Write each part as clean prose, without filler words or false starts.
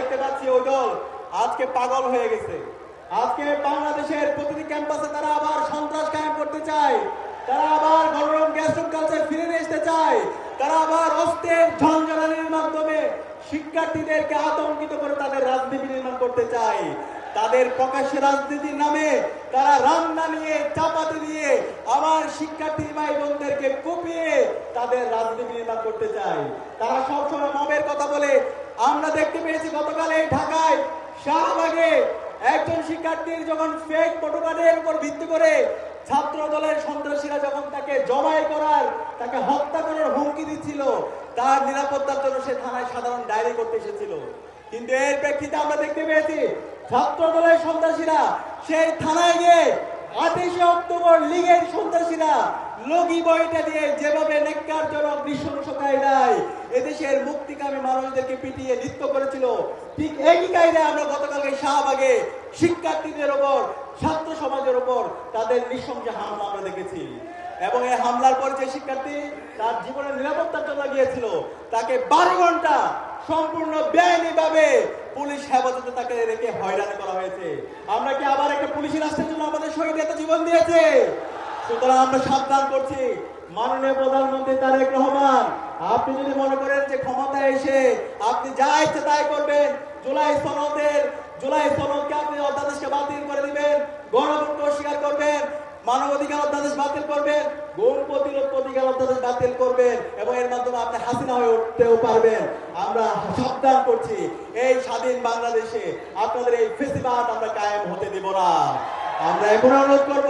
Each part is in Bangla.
দেখতে পাচ্ছি ওই দল আজকে পাগল হয়ে গেছে। আজকে বাংলাদেশের প্রতিটি ক্যাম্পাসে তারা আবার সন্ত্রাস কায়েম করতে চায়, তারা আবার গণরম গ্যাসরুম কালচার ফিরে নিয়ে আসতে চায়, তারা আবার অস্ত্রের ঝঞ্ঝানির মাধ্যমে শিক্ষার্থীদেরকে আতঙ্কিত করে তাদের রাজনীতি নির্মাণ করতে চায়। তাদের প্রকাশ্যে রাজনীতির নামে তারা রান্না নিয়ে চাপাতি দিয়ে আমার শিক্ষার্থী ভাই বোনদেরকে কুপিয়ে তাদের রাজনীতি নির্মাণ করতে চায়। তারা সবসময় মবের কথা বলে। আমরা দেখতে পেয়েছি গতকাল এই ঢাকায় শাহবাগে একজন শিক্ষার্থীর যখন ফেক ফটোকার্ডের উপর ভিত্তি করে ছাত্র দলের সন্ত্রাসীরা যখন তাকে জবাই করার, তাকে হত্যা করার হুমকি দিচ্ছিল, তার নিরাপত্তার জন্য সে থানায় সাধারণ ডায়েরি করতে এসেছিল। কিন্তু এর প্রেক্ষিতে আমরা দেখতে পেয়েছি ছাত্র দলের সন্ত্রাসীরা সেই থানায় গিয়ে 28 অক্টোবর লীগের সন্ত্রাসীরা লগি বইটা দিয়ে যেভাবে নেককারজনক নৃশংসতায় দেয় এদেশের মুক্তিকামী মানুষদেরকে পিটিয়ে নৃত্য করেছিল, ঠিক একই কায়দায় আমরা গতকালকে শাহবাগে শিক্ষার্থীদের ওপর, ছাত্র সমাজের ওপর তাদের নৃশংস হামলা আমরা দেখেছি। এবং এই হামলার পর যে শিক্ষার্থী তার জীবনের নিরাপত্তার জন্য গিয়েছিল তাকে 12 ঘন্টা সম্পূর্ণ বেআইনিভাবে পুলিশ হেফাজতে তাকে রেখে হয়রানি করা হয়েছে। আমরা কি আবার একটা পুলিশি রাষ্ট্রের জন্য আমাদের শহীদ এত জীবন দিয়েছে? সুতরাং আমরা সাবধান করছি, মাননীয় প্রধানমন্ত্রী তারেক রহমান, আপনি যদি মনে করেন যে ক্ষমতায় এসে আপনি যা ইচ্ছে তাই করবেন, জুলাই সনদকে আপনি অধ্যাদেশকে বাতিল করে দিবেন, গণভোট অস্বীকার করবেন, মানবাধিকার অধ্যাদেশ বাতিল করবেন, গুম প্রতিরোধ অধিকার অধ্যাদেশ বাতিল করবেন এবং এর মাধ্যমে আপনি হাসিনা হয়ে উঠতেও পারবেন। আমরা সাবধান করছি, এই স্বাধীন বাংলাদেশে আপনাদের এই ফেসিবাদ আমরা কায়েম হতে দেব না। আমরা এখন অনুরোধ করব,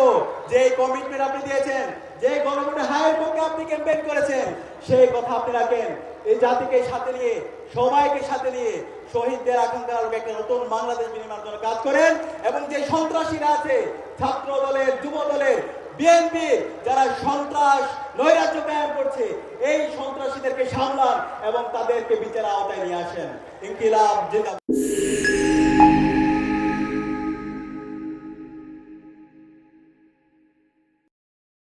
যে কমিটমেন্ট আপনি দিয়েছেন, যে গণভোটে হায়ের পক্ষে আপনি ক্যাম্পেইন করেছেন, সেই কথা আপনি রাখেন। এই জাতিকে সাথে নিয়ে, সবাইকে সাথে নিয়ে শহীদদের আকাঙ্ক্ষার আলোকে একটা নতুন বাংলাদেশ নির্মাণের জন্য কাজ করেন। এবং যে সন্ত্রাসীরা আছে, ছাত্র দলের, যুব দলের, বিএনপি যারা সন্ত্রাস নৈরাজ্য কায়েম করছে, এই সন্ত্রাসীদেরকে সামলান এবং তাদেরকে বিচারের আওতায় নিয়ে আসেন। ইনকিলাব জিন্দাবাদ।